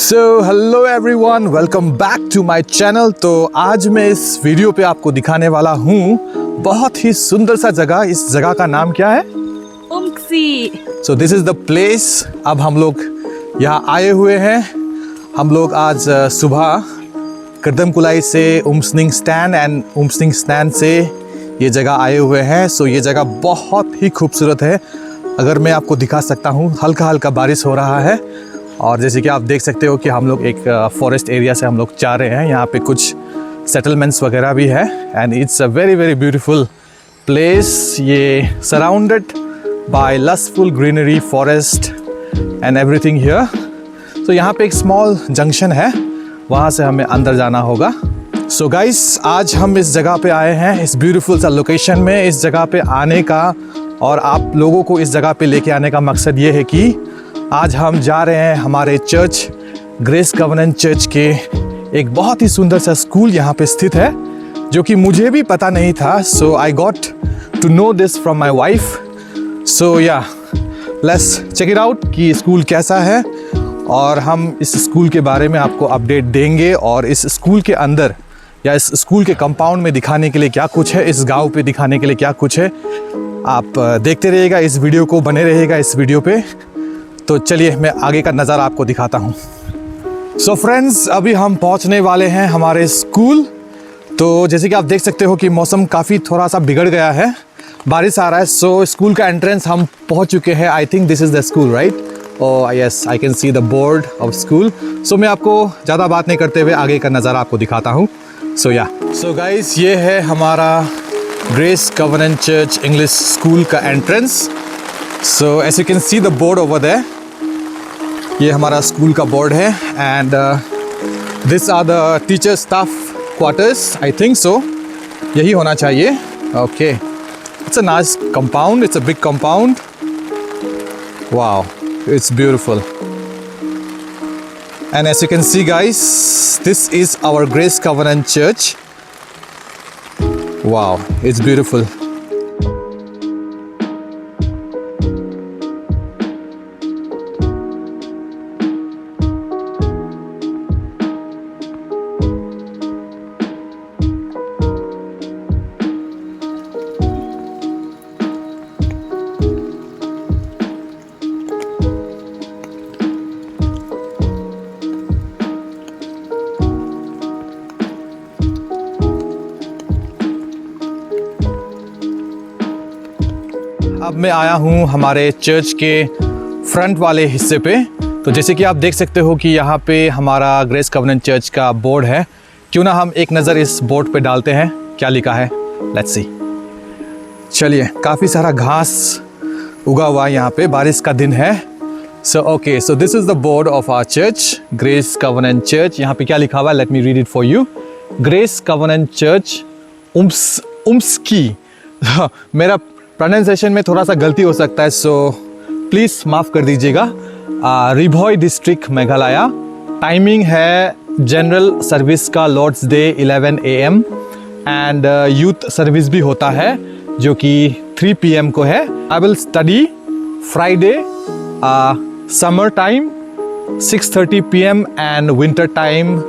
Hello everyone, welcome back to my channel. तो आज मैं इस वीडियो पे आपको दिखाने वाला हूँ बहुत ही सुंदर सा जगह। इस जगह का नाम क्या है? Umksi. So this is the place. अब हम लोग यहाँ आए हुए हैं। हम लोग आज सुबह कर्दमकुलाई से उम्सनिंग स्टैंड से ये जगह आए हुए हैं। सो ये जगह बहुत ही खूबसूरत है। अगर मैं आपको दिखा सकता हूँ, हल्का हल्का बारिश हो रहा है और जैसे कि आप देख सकते हो कि हम लोग एक फॉरेस्ट एरिया से हम लोग जा रहे हैं। यहाँ पे कुछ सेटलमेंट्स वगैरह भी है and it's a very very beautiful place. ये surrounded by lushful greenery, forest and everything here. तो यहाँ पे एक स्मॉल जंक्शन है, वहाँ से हमें अंदर जाना होगा। सो गाइस, आज हम इस जगह पे आए हैं, इस ब्यूटीफुल सा लोकेशन में। इस जगह पे आने का और आप लोगों को इस जगह पे लेके आने का मकसद ये है कि आज हम जा रहे हैं हमारे चर्च, ग्रेस कवनेंट चर्च के एक बहुत ही सुंदर सा स्कूल यहाँ पे स्थित है, जो कि मुझे भी पता नहीं था। So I got to know this from my wife. So yeah let's check it out कि स्कूल कैसा है और हम इस स्कूल के बारे में आपको अपडेट देंगे। और इस स्कूल के अंदर या इस स्कूल के कंपाउंड में दिखाने के लिए क्या कुछ है, इस गांव पे दिखाने के लिए क्या कुछ है, आप देखते रहिएगा इस वीडियो को, बने रहिएगा इस वीडियो पे। तो चलिए मैं आगे का नज़ारा आपको दिखाता हूँ। सो फ्रेंड्स, अभी हम पहुँचने वाले हैं हमारे स्कूल। तो जैसे कि आप देख सकते हो कि मौसम काफ़ी थोड़ा सा बिगड़ गया है, बारिश आ रहा है। सो स्कूल का एंट्रेंस हम पहुँच चुके हैं। I think this is the school, right? Oh yes, I can see the board of school. So मैं आपको ज़्यादा बात नहीं करते हुए आगे का नज़ारा आपको दिखाता हूँ। सो गाइस, ये है हमारा grace covenant church English school का entrance. So as you can see the board over there, ये हमारा स्कूल का बोर्ड है and this are the teacher staff quarters, I think so, यही होना चाहिए। Okay, it's a nice compound, it's a big compound. Wow, it's beautiful. And as you can see guys, this is our Grace Covenant Church. Wow, it's beautiful. अब मैं आया हूँ हमारे church के front वाले हिस्से पे। तो जैसे कि आप देख सकते हो कि यहाँ पे हमारा ग्रेस कवनेंट चर्च का बोर्ड है। क्यों ना हम एक नज़र इस बोर्ड पे डालते हैं, क्या लिखा है, लेट्स सी। चलिए, काफ़ी सारा घास उगा हुआ है यहाँ पे, बारिश का दिन है। So this is the board of our church, grace covenant church. यहाँ पे क्या लिखा हुआ है, let me read it for you. Grace covenant church Umsky. मेरा प्रोनाउंसिएशन में थोड़ा सा गलती हो सकता है, सो प्लीज़ माफ़ कर दीजिएगा। रिभॉय डिस्ट्रिक्ट मेघालय। टाइमिंग है जनरल सर्विस का Lord's day 11 AM and youth service भी होता है जो कि 3 PM को है। I will study Friday summer time 6:30 PM and winter time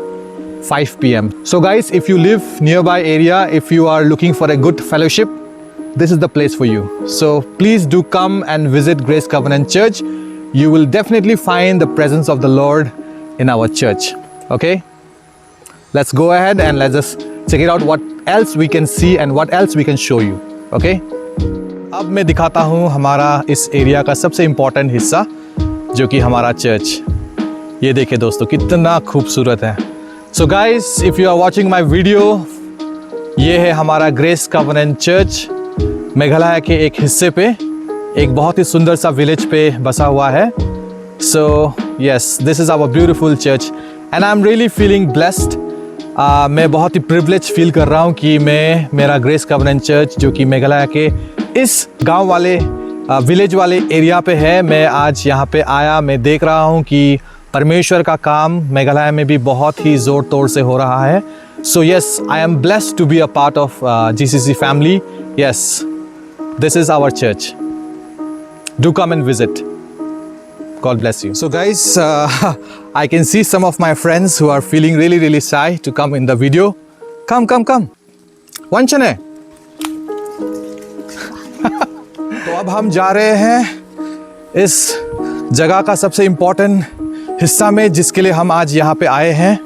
5 PM. So guys, if you live nearby area, if you are looking for a good fellowship, this is the place for you. So please do come and visit Grace Covenant Church. You will definitely find the presence of the Lord in our church. Okay? Let's go ahead and let's just check it out what else we can see and what else we can show you. Okay? अब मैं दिखाता हूँ हमारा इस area का सबसे important हिस्सा, जो कि हमारा चर्च। ये देखिए दोस्तों, कितना खूबसूरत है। So guys, if you are watching my video, ये है हमारा ग्रेस कवनेंट चर्च, मेघालय के एक हिस्से पे, एक बहुत ही सुंदर सा विलेज पे बसा हुआ है। So yes, this is our beautiful church and I am really feeling blessed. मैं बहुत ही प्रिविलेज फील कर रहा हूँ कि मेरा ग्रेस कवनेंट चर्च, जो कि मेघालय के इस गांव वाले विलेज वाले एरिया पे है, मैं आज यहाँ पे आया। मैं देख रहा हूँ कि परमेश्वर का काम मेघालय में भी बहुत ही ज़ोर तोड़ से हो रहा है। So yes, I am blessed to be a part of GCC family. Yes, this is our church. Do come and visit. God bless you. So guys, I can see some of my friends who are feeling really shy to come in the video. Come. Wanchane. तो अब हम जा रहे हैं इस जगह का सबसे इम्पोर्टेंट हिस्सा में, जिसके लिए हम आज यहाँ पे आए हैं,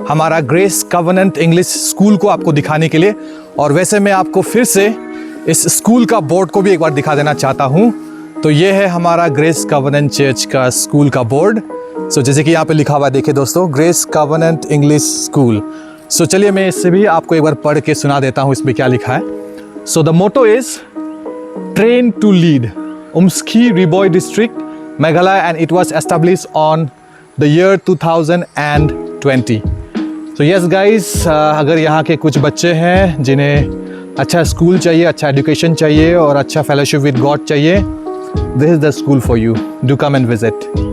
हमारा ग्रेस कवनेंट इंग्लिश स्कूल को आपको दिखाने के लिए। और वैसे मैं आपको फिर से इस स्कूल का बोर्ड को भी एक बार दिखा देना चाहता हूँ। तो ये है हमारा ग्रेस कवनेंट चर्च का स्कूल का बोर्ड। सो जैसे कि यहाँ पे लिखा हुआ है, देखिए दोस्तों, ग्रेस कवनेंट इंग्लिश स्कूल। सो चलिए मैं इससे भी आपको एक बार पढ़ के सुना देता हूँ इसमें क्या लिखा है। So the motto is train to lead, Umsky Ribhoi district, Meghalaya, and it was establish on the year 2020। So yes guys, अगर यहाँ के कुछ बच्चे हैं जिन्हें अच्छा स्कूल चाहिए, अच्छा एजुकेशन चाहिए और अच्छा फेलोशिप विद गॉड चाहिए, this is the school for you. Do come and visit.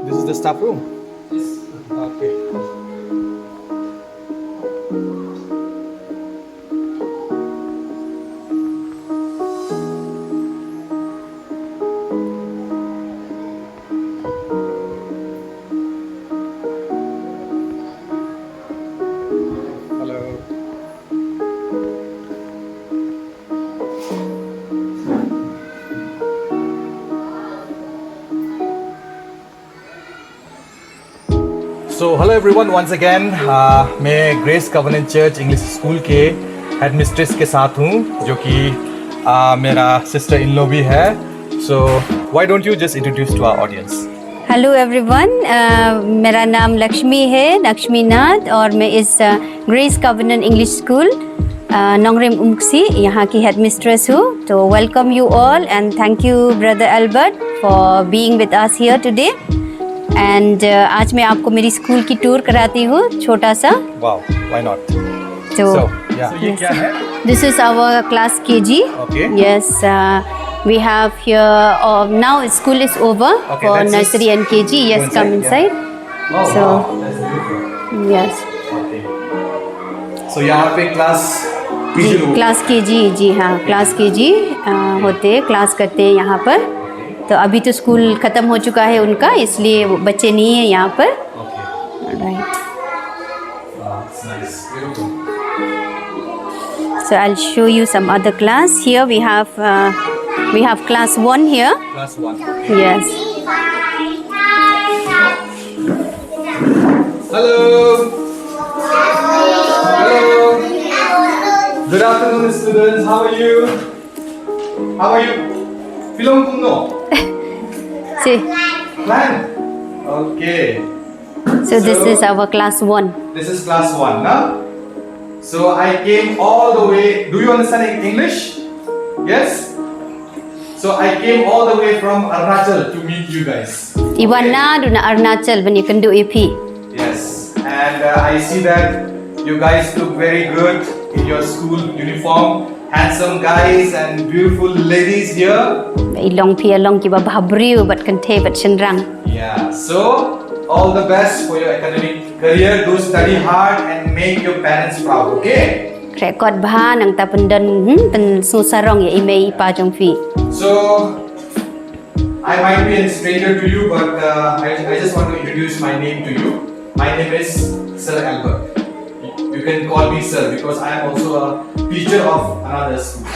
This is the staff room? Yes. Okay. Hello. So hello everyone once again, मैं grace covenant church English school के head mistress के साथ हूँ, जो कि मेरा sister in law भी है। So why don't you just introduce to our audience? Hello everyone, मेरा नाम लक्ष्मी है, लक्ष्मी नाथ, और मैं इस ग्रेस कवनेंट इंग्लिश स्कूल नोंगरेम उम्स्की यहाँ की हेड मिस्ट्रेस हूँ। तो welcome you all and thank you brother Albert for being with us here today. And आज मैं आपको मेरी स्कूल की टूर कराती हूँ, छोटा सा। Wow, why not? So ये क्या है? This is our class KG. Okay. Yes, we have here. Now school is over for nursery and KG. Yes, come inside. Oh, So, wow, that's beautiful. Yes. Okay. So यहाँ पे class class KG, जी हाँ, class KG होते, class करते हैं यहाँ पर। तो अभी तो स्कूल ख़त्म हो चुका है उनका, इसलिए वो बच्चे नहीं हैं यहाँ पर। Right. It's nice. Beautiful. So I'll show you some other class. Here we have class 1 here. Class 1. Yes. Hello. Hello. Good afternoon, students. How are you? How are you? Film kuno. See. Plan. Okay. So this is our class 1. This is class 1, na? So I came all the way. Do you understand English? Yes. So I came all the way from Arunachal to meet you guys. Iwana duna Arunachal when you can do AP. Yes. And I see that you guys look very good in your school uniform. Handsome guys and beautiful ladies here. Ilong pia long kiba babriu but kan te but chenrang. Yeah. So all the best for your academic career. Do study hard and make your parents proud. Okay. Record bha nang ta pendan pen susarong ya imei pa jong fi. So I might be a stranger to you, but I just want to introduce my name to you. My name is Sir Albert. You can call me Sir because I am also a teacher of another school.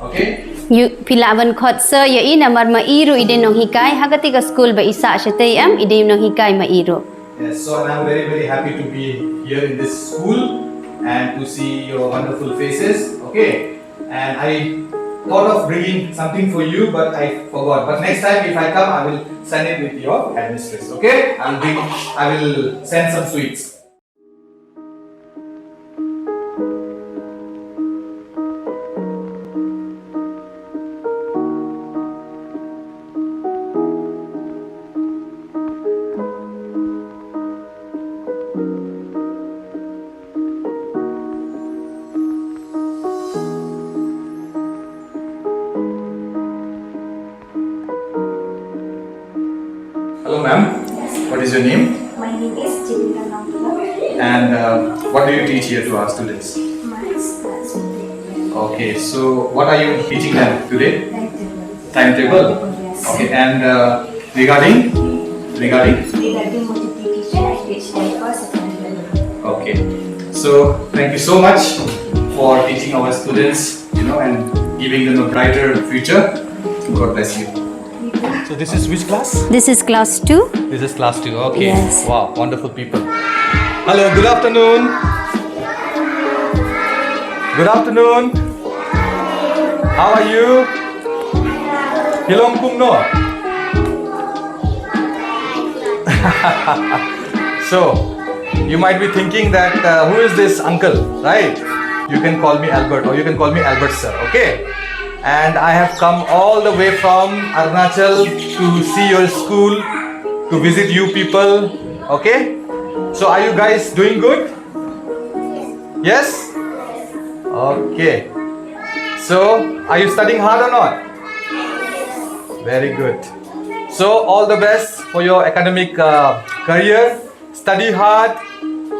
Okay? You pilawan khot sir ya ina mar ma iru ide nong hikai hagati ka school ba isa shatay am ide nong hikai ma iru. Yes, so and I'm very very happy to be here in this school and to see your wonderful faces. Okay, and I thought of bringing something for you, but I forgot. But next time if I come, I will send it with your headmistress. Okay, I will send some sweets. Hello, ma'am. What is your name? My name is Jessica Namdula. And what do you teach here to our students? Maths class. Okay, so what are you teaching them today? Timetable. Timetable. Yes. Okay, and regarding Regarding multiplication, I teach them for second level. okay. So thank you so much for teaching our students, and giving them a brighter future. God bless you. So this is which class? This is class 2. This is class 2. Okay. Yes. Wow, wonderful people. Hello, good afternoon. Good afternoon. How are you? Hilom kum no. So, you might be thinking that who is this uncle, right? You can call me Albert or you can call me Albert sir, okay? And I have come all the way from Arunachal to see your school, to visit you people, okay? So are you guys doing good? Yes? Okay. So, are you studying hard or not? Very good. So, all the best for your academic career. Study hard.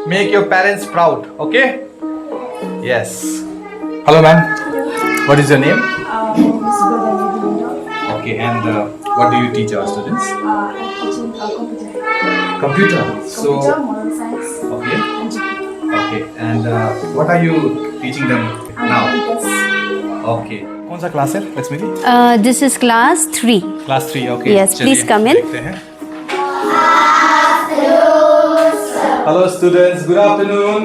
Make your parents proud. Okay? Yes. Hello, ma'am. What is your name? Miss Godani. Okay, and what do you teach our students? I'm teaching computer. Computer. Computer, moral science, Okay. and GP. Okay, and what are you teaching them now? Okay. कौन सा class है Lakshmi ji? This is class 3. Class 3. Okay. Yes, चलिए, please come in. देखते हैं. Hello students, good afternoon.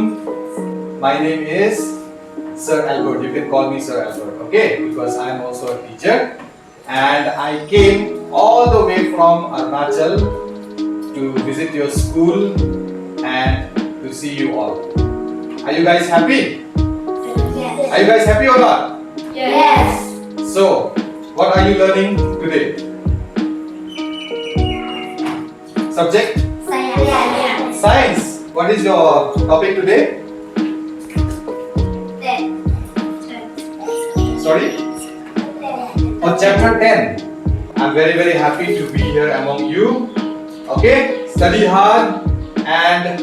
My name is Sir Albert. You can call me Sir Albert, okay? Because I am also a teacher and I came all the way from Arunachal to visit your school and to see you all. Are you guys happy? Are you guys happy or not? Yes. So, what are you learning today? Subject? Science. Science. What is your topic today? Sorry? Oh, chapter 10. I'm very very happy to be here among you. Okay? Study hard and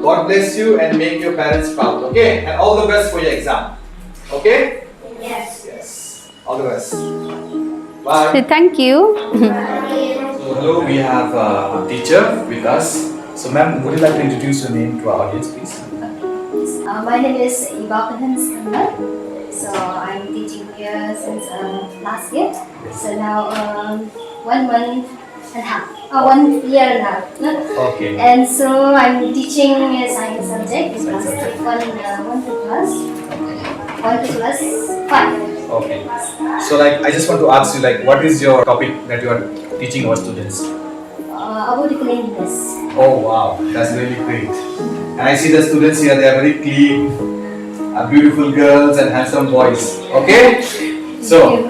God bless you and make your parents proud. Okay? And all the best for your exam. Okay? Yes. Yes. All the best. Bye. So thank you. So hello, we have a teacher with us. So ma'am, would you like to introduce your name to our audience, please? My name is Ibapahan Skandar. So I'm teaching here since last year. So now 1 month and a half. 1 year and a half. Okay. And so I'm teaching a science subject in class 1 to class 5. Okay. So like, I just want to ask you, like, what is your topic that you are teaching our students? About the cleanliness. Oh wow, that's really great. And I see the students here; they are very clean, beautiful girls and handsome boys. Okay. So,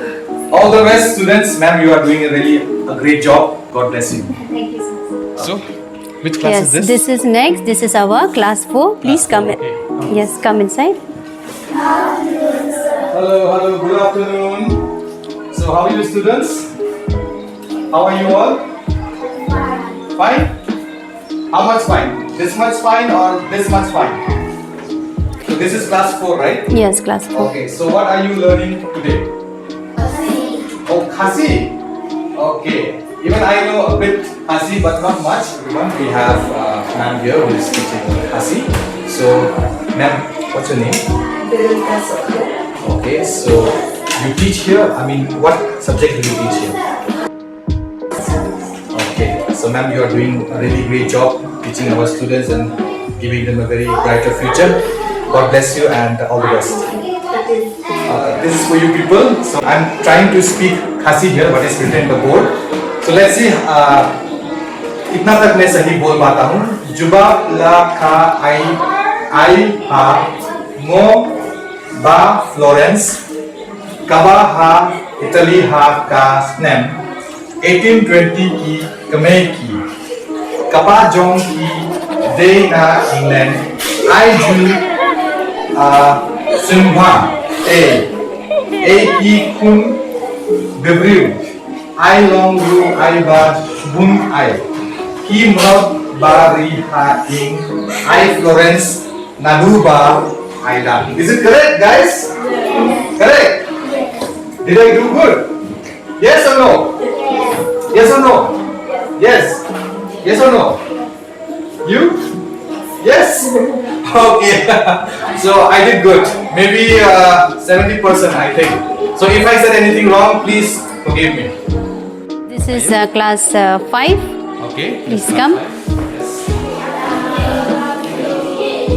all the best, students. Ma'am, you are doing a great job. God bless you. Thank you so much. So, which class Yes, is this? this is next. This is our class 4. Please Class come 4, in. okay. Yes, come inside. Hello, good afternoon. So, how are you, students? How are you all? Fine? How much fine? This much fine or this much fine? So, this is class 4, right? Yes, class 4. Okay, so what are you learning today? Oh, Khasi. Okay. Even I know a bit Khasi, but not much. Everyone, we have ma'am here who is teaching Khasi. So, ma'am, what's your name? Okay, so you teach here. I mean, what subject do you teach here? Okay, So ma'am, you are doing a really great job teaching our students and giving them a very brighter future. God bless you and all the best. This is for you people. So I'm trying to speak Khasi here, but it's written in the board. So let's see. इतना तक मैं सही बोल पाता हूँ. जुबा ला खा आई हा मो बा फ्लोरेंस कबा हा इटली हा का स्नेम 1820 की कमे की कपा जोंग की दे ना इंग्लैंड आई जू सुनवा ए की कुन बेब्रिव आई लॉन्ग यू आई बा बुन आई की मरब Bari Haing, I Florence, Naduba, Island. Is it correct, guys? Yes. Correct? Yes. Did I do good? Yes or no? Yes. Yes or no? Yes. Yes or no? You? Yes. Okay. So I did good. Maybe 70%, I think. So if I said anything wrong, please forgive me. This is class 5. Okay. Please come.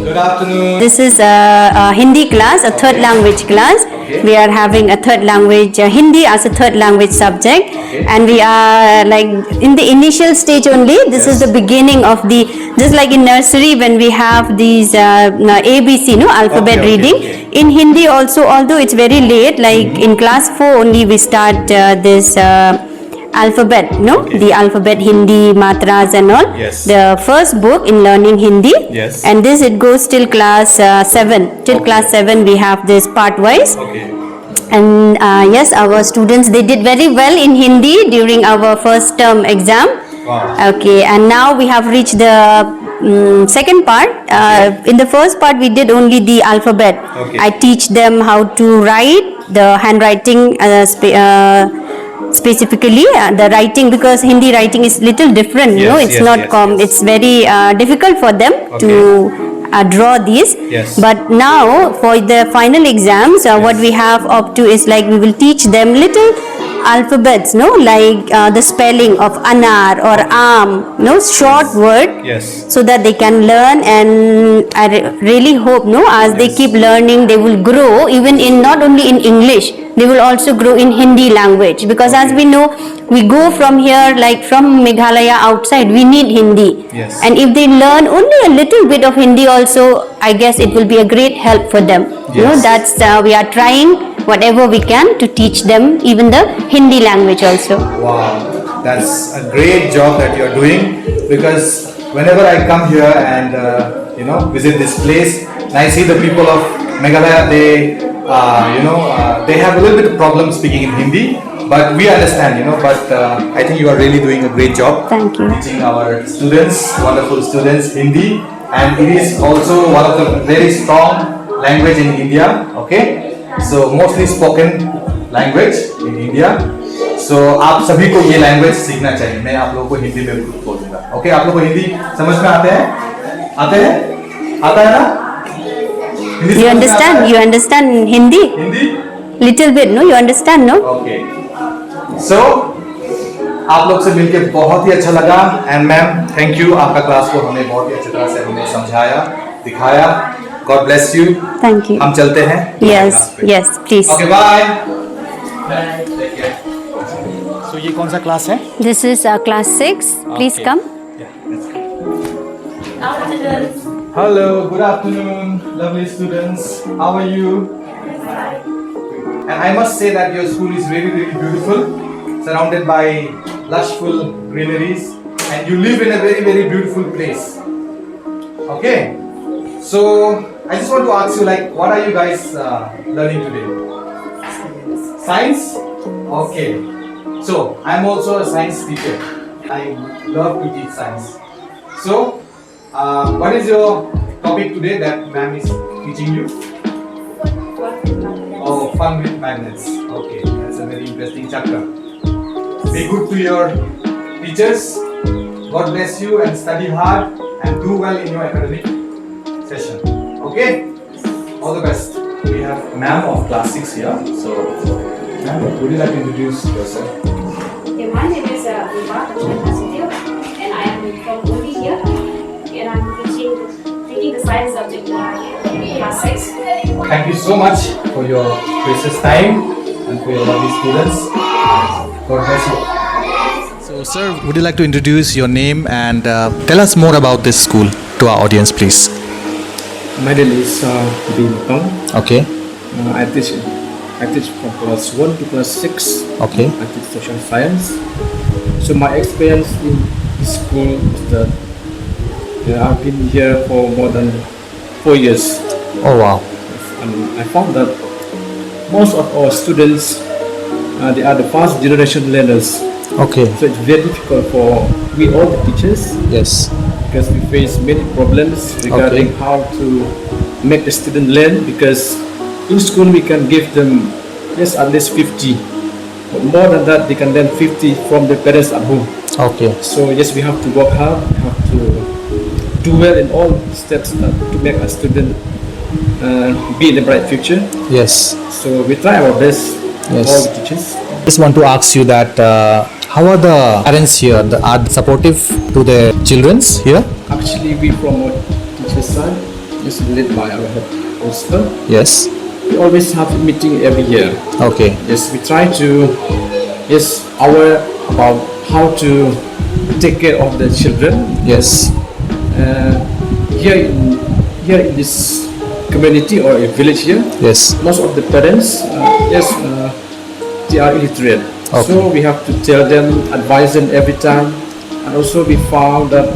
Good afternoon. This is a Hindi class, a third language class. Okay. We are having a third language, Hindi as a third language subject. Okay. And we are like in the initial stage only. This is the beginning of the, just like in nursery when we have these ABC, alphabet Okay, reading. okay. In Hindi also, although it's very late, like in class 4 only we start this alphabet, Okay. the alphabet Hindi, matras and all. Yes. The first book in learning Hindi. Yes. And this it goes till class 7. Till Okay. class 7 we have this part wise. Okay. And yes, our students, they did very well in Hindi during our first term exam. Wow. Okay, and now we have reached the second part. In the first part we did only the alphabet. Okay. I teach them how to write the handwriting specifically the writing, because Hindi writing is little different, Yes, it's yes, not yes. it's very difficult for them to draw these. Yes. But now for the final exams what we have up to is like we will teach them little alphabets, like the spelling of anar or am, short word, Yes. so that they can learn. And I really hope as they keep learning they will grow even in not only in English, they will also grow in Hindi language, because as we know we go from here, like from Meghalaya outside, we need Hindi. Yes. And if they learn only a little bit of Hindi also, I guess it will be a great help for them. Yes. That's we are trying whatever we can to teach them even the Hindi language also. Wow, that's a great job that you are doing, because whenever I come here and visit this place, and I see the people of Meghalaya, they have a little bit of problem speaking in Hindi, but we understand, but I think you are really doing a great job. Thank you. Teaching our students, wonderful students, Hindi, and it is also one of the very strong language in India, okay? So mostly spoken language in India. So आप सभी को ये language सीखना चाहिए. मैं आप लोगों को हिंदी में बोल दूंगा. ओके, आप लोगों को हिंदी समझ में आते हैं? आता है ना? हिंदी You समझ में आता understand? है? You understand Hindi? Hindi? Little bit, no? You understand, no? Okay. So आप लोग से मिलके बहुत ही अच्छा लगा, एंड मैम थैंक यू, आपका क्लास को हमने बहुत ही अच्छी तरह से हमने समझाया, दिखाया. God bless you. Thank you. हम चलते हैं. Yes, yes, please. Okay, bye. Take care. So ये कौन सा क्लास है? This is class 6. Please Okay. come. Hello, good afternoon, lovely students. How are you? And I must say that your school is really, really beautiful, surrounded by lushful greeneries, and you live in a very, very beautiful place. Okay. So I just want to ask you, like, what are you guys learning today? Science. Okay. So I'm also a science teacher. I love to teach science. So what is your topic today that ma'am is teaching you? Oh, fun with magnets. Okay, that's a very interesting chapter. Be good to your teachers. God bless you, and study hard and do well in your academic session. Okay? All the best. We have ma'am of class 6 here. So, ma'am, would you like to introduce yourself? Okay, my name is Iba Hassanio, from Uri here, and I'm taking the science subject in class 6. Thank you so much for your precious time and for your lovely students. God bless you. So, sir, would you like to introduce your name and tell us more about this school to our audience, please? My name is Bin Tong. Okay. I teach from class 1 to class 6. Okay. I teach social science. So my experience in this school is that I've been here for more than 4 years. Oh, wow. And I found that most of our students, they are the first generation learners. Okay. So it's very difficult for we all the teachers, Yes. because we face many problems regarding how to make the student learn, because in school we can give them just at least 50, but more than that they can learn 50 from the parents at home. Okay. So yes, we have to work hard, we have to do well in all steps to make a student be in the bright future. Yes. So we try our best, Yes. all the teachers. Just want to ask you that how are the parents here? Are they supportive to their childrens here? Actually, we from our teacher's side, is led by our head principal. Yes. We always have a meeting every year. Okay. Yes, we try to aware about how to take care of the children. Yes. Here in this community or a village here, Yes. most of the parents, they are illiterate. Okay. So we have to tell them, advise them every time. And also we found that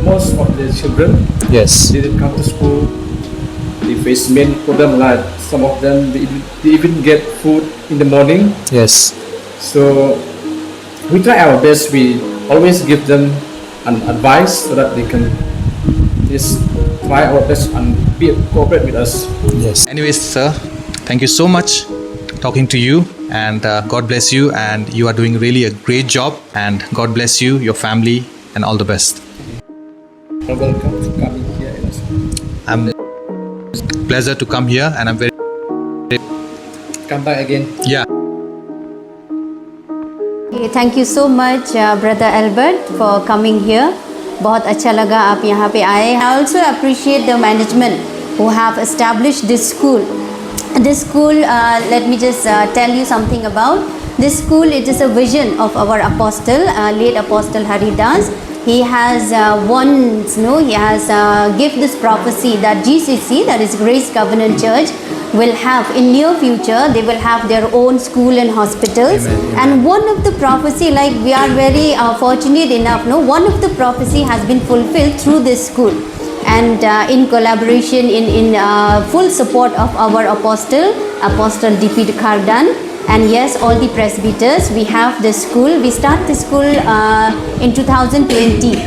most of the children Yes. didn't come to school. They face many problems, like some of them they even get food in the morning. Yes. So we try our best. We always give them an advice so that they can just try our best and cooperate with us. Yes. Anyways, sir, thank you so much talking to you, and God bless you, and you are doing really a great job, and God bless you, your family, and all the best. You're welcome to coming here. I'm pleasure to come here, and I'm very Come back again. yeah. Okay, thank you so much, brother Albert, for coming here. बहुत अच्छा लगा आप यहाँ पे आए. I also appreciate the management who have established this school. This school, let me just tell you something about this school. It is a vision of our apostle, late Apostle Haridas. He has he has give this prophecy that GCC, that is Grace Covenant Church, will have in near future. They will have their own school and hospitals. Amen, amen. And one of the prophecy, like we are very fortunate enough, one of the prophecy has been fulfilled through this school, and in collaboration, in full support of our Apostle DP Kardan. And yes, all the presbyters, we have this school. We start this school in 2020.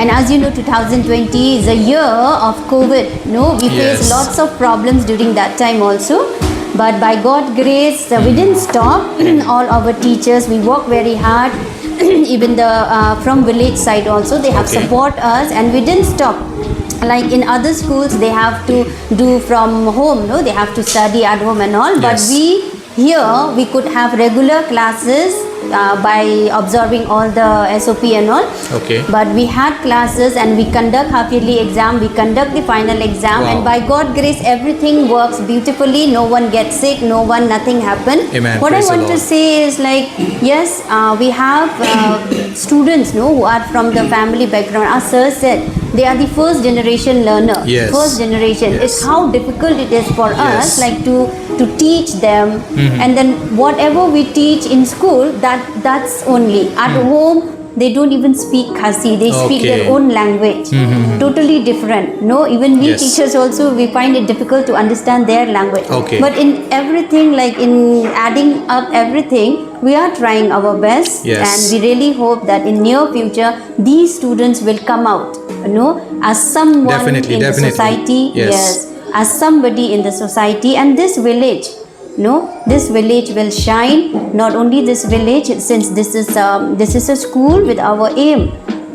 And as you know, 2020 is a year of COVID. We Yes. faced lots of problems during that time also. But by God's grace, we didn't stop. All our teachers, we work very hard. Even the from village side also, they have Okay. support us, and we didn't stop. Like in other schools, they have to do from home. They have to study at home and all. But Yes. we could have regular classes by observing all the SOP and all. Okay. But we had classes, and we conduct half yearly exam, we conduct the final exam, Wow. and by God's grace, everything works beautifully. No one gets sick, nothing happened. Amen. What Praise I the want to Lord. say is, like, yes, we have students who are from the family background. As sir said, they are the first generation learner. Yes. First generation. Yes. It's how difficult it is for Yes. us, like to teach them, and then whatever we teach in school, that's only at home. They don't even speak Khasi. They speak Okay. their own language. Totally different. Even we Yes. teachers also, we find it difficult to understand their language. Okay. But in everything, like in adding up everything, we are trying our best. Yes. And we really hope that in near future, these students will come out, as someone Definitely, in definitely. the society. Yes. As somebody in the society, and this village. This village will shine. Not only this village, since this is a school with our aim,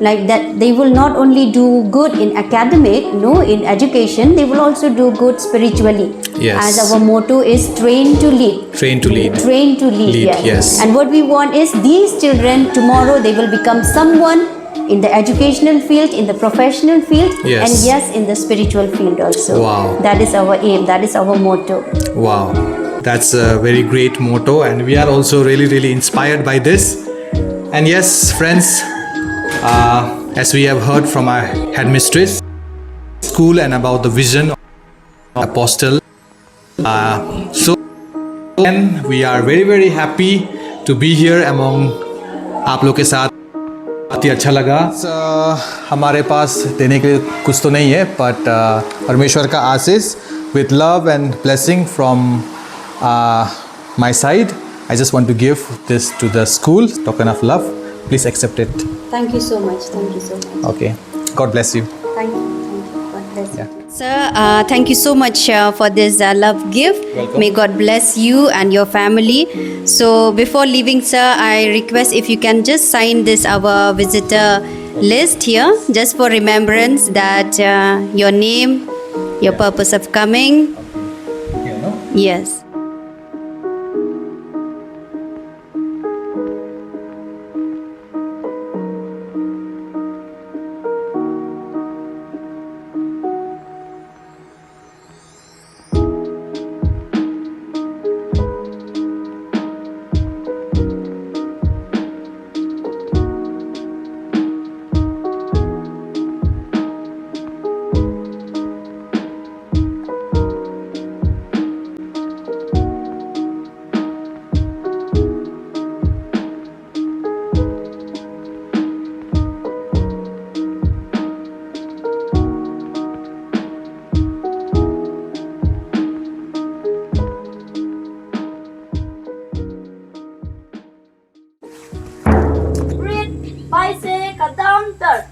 like that, they will not only do good in academic, in education, they will also do good spiritually. Yes. As our motto is train to lead. Train to lead. Train to lead. Lead, yes. And what we want is these children tomorrow, they will become someone in the educational field, in the professional field, Yes. and yes, in the spiritual field also. Wow. That is our aim, that is our motto. Wow, that's a very great motto, and we are also really inspired by this. And yes, friends, as we have heard from our headmistress, school and about the vision of Apostle. So and we are very happy to be here among आप लोग के साथ. बहुत ही अच्छा लगा. हमारे पास देने के लिए कुछ तो नहीं है, बट परमेश्वर का आशीष with love and blessing from my side. I just want to give this to the school, token of love. Please accept it. Thank you so much. Thank you so much. Okay. God bless you. Thank you. God bless you. Yeah. Sir, thank you so much for this love gift. Welcome. May God bless you and your family. So before leaving, sir, I request if you can just sign this our visitor list here, just for remembrance that your name, your purpose of coming. Yeah, no? Yes. Bicep, kadam, third.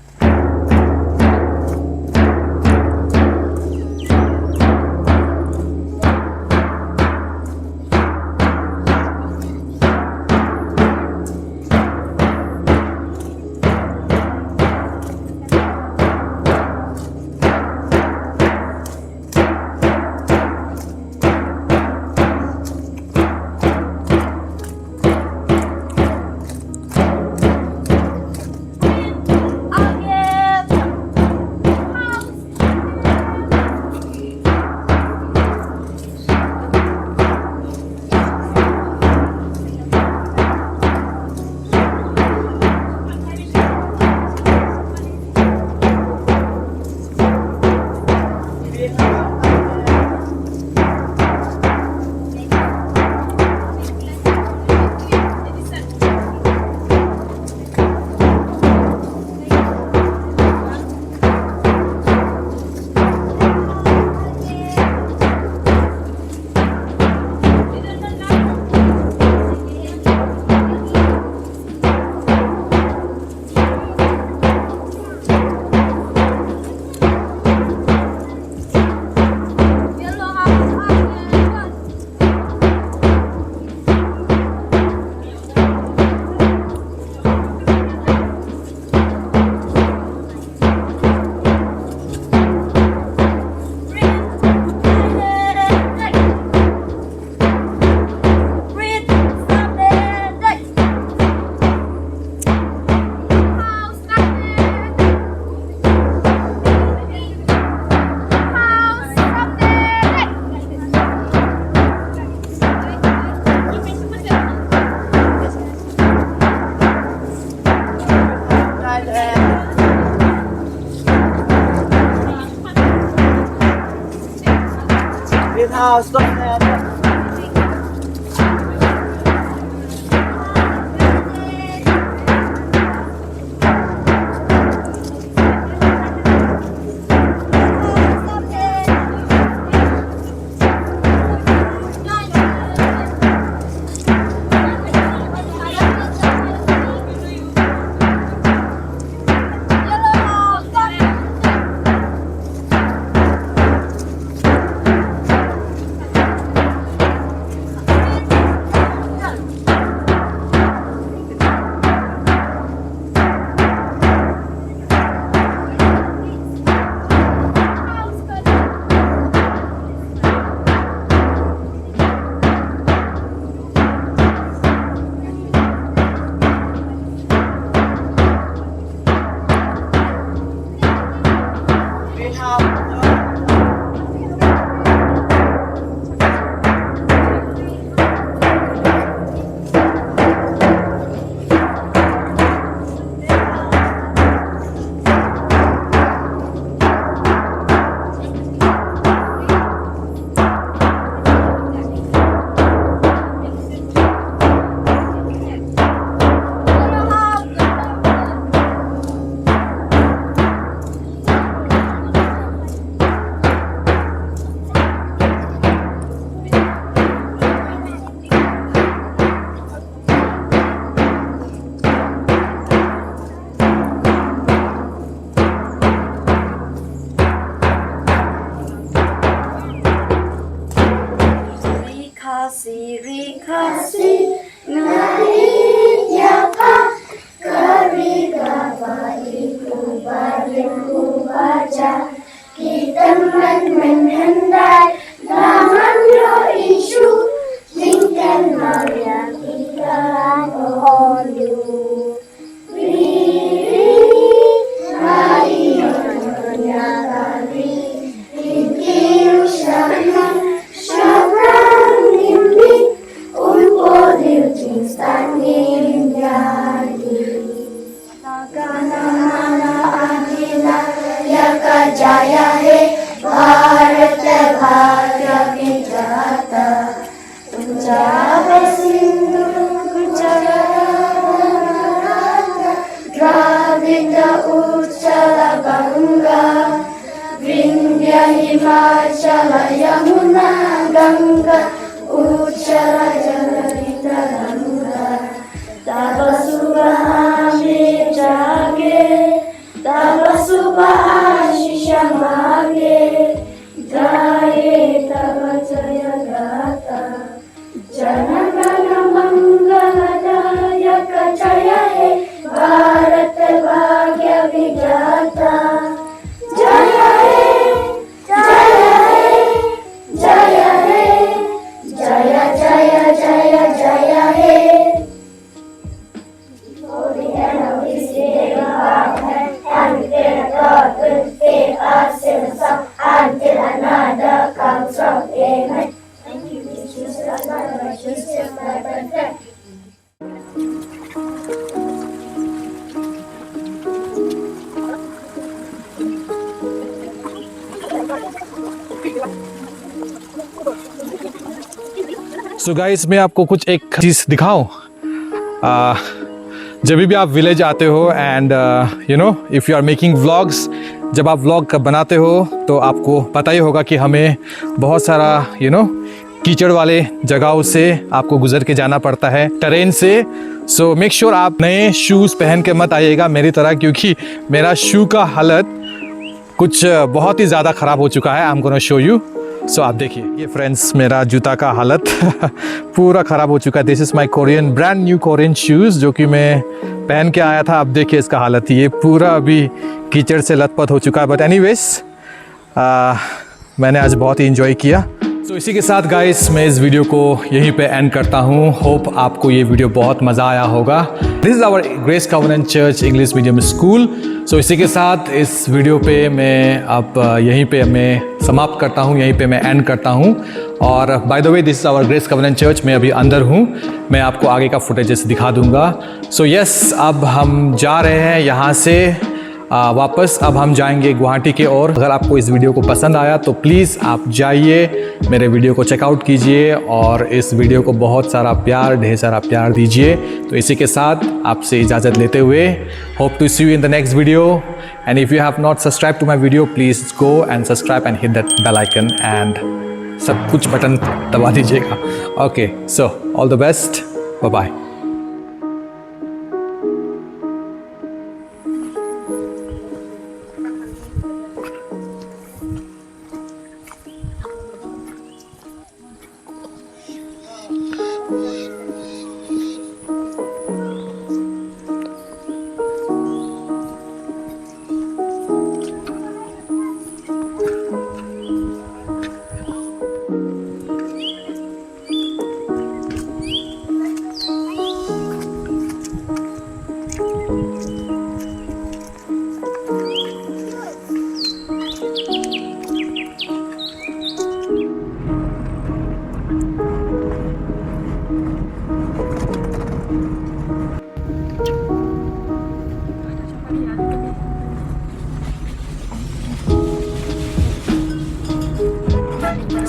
and how. So guys, मैं आपको कुछ एक चीज़ दिखाऊं। जब भी आप village आते हो and you know if you are making vlogs, जब आप व्लॉग बनाते हो तो आपको पता ही होगा कि हमें बहुत सारा कीचड़ वाले जगहों से आपको गुजर के जाना पड़ता है, टेरेन से। सो मेक श्योर आप नए शूज़ पहन के मत आइएगा मेरी तरह, क्योंकि मेरा शू का हालत कुछ बहुत ही ज़्यादा ख़राब हो चुका है। I am gonna show you. So आप देखिए, ये फ्रेंड्स मेरा जूता का हालत पूरा ख़राब हो चुका है। This is my Korean, brand new Korean shoes जो कि मैं पहन के आया था। अब देखिए इसका हालत, ये पूरा अभी कीचड़ से लथपथ हो चुका है। बट एनीवेज मैंने आज बहुत ही इन्जॉय किया। तो इसी के साथ गाइस मैं इस वीडियो को यहीं पे एंड करता हूँ। होप आपको ये वीडियो बहुत मज़ा आया होगा। This is our grace covenant church English medium school. So इसी के साथ इस वीडियो पे मैं अब यहीं पे मैं समाप्त करता हूँ, यहीं पे मैं एंड करता हूँ। और by the way this is our grace covenant church. मैं अभी अंदर हूँ, मैं आपको आगे का फुटेजेस दिखा दूँगा। सो यस, अब हम जा रहे हैं यहाँ से वापस। अब हम जाएंगे गुवाहाटी के ओर। अगर आपको इस वीडियो को पसंद आया तो प्लीज़ आप जाइए, मेरे वीडियो को चेकआउट कीजिए और इस वीडियो को बहुत सारा प्यार, ढेर सारा प्यार दीजिए। तो इसी के साथ आपसे इजाज़त लेते हुए, hope to see you in the next video. And if you have not subscribe to my video, please go and subscribe and hit that bell icon and सब कुछ बटन दबा दीजिएगा। Okay, so all the best, bye bye.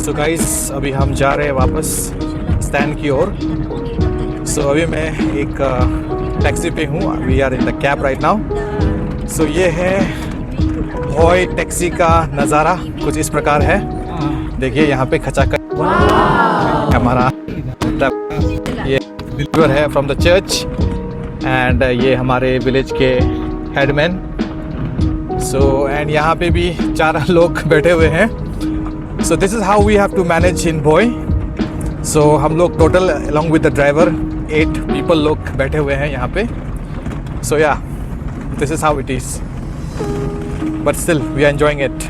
So guys अभी हम जा रहे हैं वापस स्टैंड की ओर। सो अभी मैं एक टैक्सी पे हूँ, we are in the cab right now. So ये है भोई टैक्सी का नज़ारा, कुछ इस प्रकार है। देखिए यहाँ पे खचाखच हमारा ये डिलीवर है फ्रॉम द चर्च एंड ये हमारे विलेज के हेडमैन। सो एंड यहाँ पे भी 4 लोग बैठे हुए हैं। So this is how we have to manage in Bhoi. So हम लोग total along with the driver 8 people लोग बैठे हुए हैं यहाँ पे। So yeah this is how it is, but still we are enjoying it.